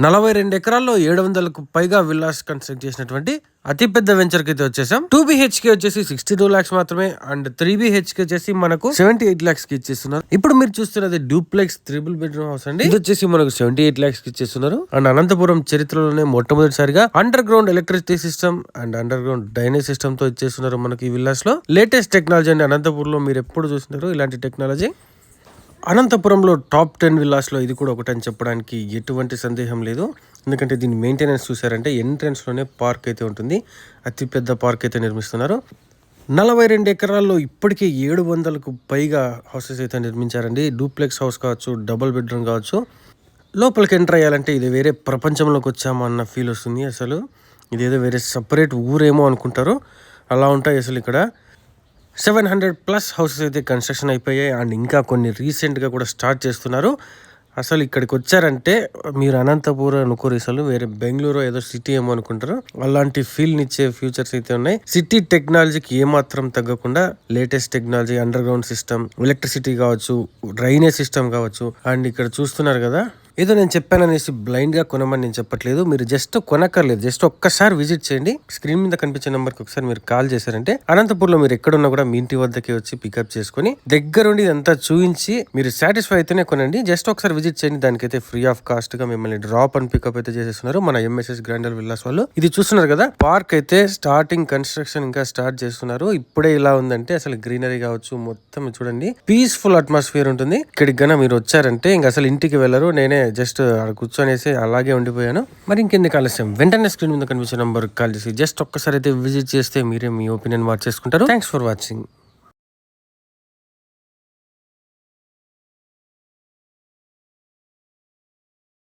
42 ఎకరాల్లో 700కు పైగా villas construct చేసినటువంటి అతిపెద్ద వెంచర్ కి అయితే వచ్చేసాం. 2BHK వచ్చేసి 62 lakhs మాత్రమే అండ్ 3BHK వచ్చేసి మనకు 78 lakhs కి ఇచ్చేస్తున్నారు. ఇప్పుడు మీరు చూస్తున్నది డూప్లెక్స్ 3 బెడ్రూమ్ హౌస్ అండి. ఇది వచ్చేసి మనకు 78 lakhs కి ఇచ్చేస్తున్నారు. అండ్ అనంతపురం చరిత్రలోనే మొట్టమొదటిసారిగా under ground electricity system and under ground drainage system తో ఇచ్చేస్తున్నారు మనకి ఈ విల్లాస్ లో. లేటెస్ట్ టెక్నాలజీ అండి. అనంతపురంలో మీరు ఎప్పుడు చూస్తున్నారు ఇలాంటి టెక్నాలజీ. అనంతపురంలో టాప్ 10 విల్లాస్లో ఇది కూడా ఒకటని చెప్పడానికి ఎటువంటి సందేహం లేదు. ఎందుకంటే దీని మెయింటెనెన్స్ చూసారంటే ఎంట్రన్స్లోనే పార్క్ అయితే ఉంటుంది. అతిపెద్ద పార్క్ అయితే నిర్మిస్తున్నారు. 42 ఎకరాల్లో ఇప్పటికే 700కు పైగా హౌసెస్ అయితే నిర్మించారండి. డూప్లెక్స్ హౌస్ కావచ్చు, డబుల్ బెడ్రూమ్ కావచ్చు. లోపలికి ఎంటర్ అయ్యాలంటే ఇది వేరే ప్రపంచంలోకి వచ్చామా అన్న ఫీల్ వస్తుంది. అసలు ఇదేదో వేరే సపరేట్ ఊరేమో అనుకుంటారు, అలా ఉంటాయి అసలు ఇక్కడ. 700+ హౌసెస్ అయితే కన్స్ట్రక్షన్ అయిపోయాయి అండ్ ఇంకా కొన్ని రీసెంట్గా కూడా స్టార్ట్ చేస్తున్నారు. అసలు ఇక్కడికి వచ్చారంటే మీరు అనంతపురం అనుకోరు, అసలు వేరే బెంగళూరు ఏదో సిటీ ఏమో అనుకుంటారు. అలాంటి ఫీల్ని ఇచ్చే ఫ్యూచర్స్ అయితే ఉన్నాయి. సిటీ టెక్నాలజీకి ఏమాత్రం తగ్గకుండా latest technology, under ground system, electricity కావచ్చు, డ్రైనేజ్ సిస్టమ్ కావచ్చు. అండ్ ఇక్కడ చూస్తున్నారు కదా, ఏదో నేను చెప్పాననేసి బ్లైండ్ గా కొనమని నేను చెప్పట్లేదు. మీరు జస్ట్ కొనక్కర్లేదు, జస్ట్ ఒక్కసారి విజిట్ చేయండి. స్క్రీన్ మీద కనిపించే నెంబర్కి ఒకసారి మీరు కాల్ చేశారంటే అనంతపూర్లో మీరు ఎక్కడున్నా కూడా మీ ఇంటి వద్దకే వచ్చి పికప్ చేసుకుని దగ్గరుండి ఇదంతా చూయించి మీరు సాటిస్ఫై అయితేనే కొనండి. జస్ట్ ఒకసారి విజిట్ చేయండి. దానికైతే ఫ్రీ ఆఫ్ కాస్ట్ గా మిమ్మల్ని డ్రాప్ అండ్ పికప్ అయితే చేసేస్తున్నారు మన MSS గ్రాండల్ విల్లాస్ వాళ్ళు. ఇది చూస్తున్నారు కదా, పార్క్ అయితే స్టార్టింగ్ కన్స్ట్రక్షన్ ఇంకా స్టార్ట్ చేస్తున్నారు. ఇప్పుడే ఇలా ఉందంటే అసలు గ్రీనరీ కావచ్చు, మొత్తం చూడండి పీస్ఫుల్ అట్మాస్ఫియర్ ఉంటుంది. ఇక్కడికి గన మీరు వచ్చారంటే ఇంకా అసలు ఇంటికి వెళ్ళరు. నేనే జస్ట్ అక్కడ కూర్చొనేసి అలాగే ఉండిపోయాను. మరి ఇంకెందుకు ఆలస్యం, వెంటనే స్క్రీన్ మీద కనిపించే నంబర్ కాల్ చేసి జస్ట్ ఒక్కసారి అయితే విజిట్ చేస్తే మీరే మీ ఒపీనియన్ మార్చేసుకుంటారు. Thanks for watching.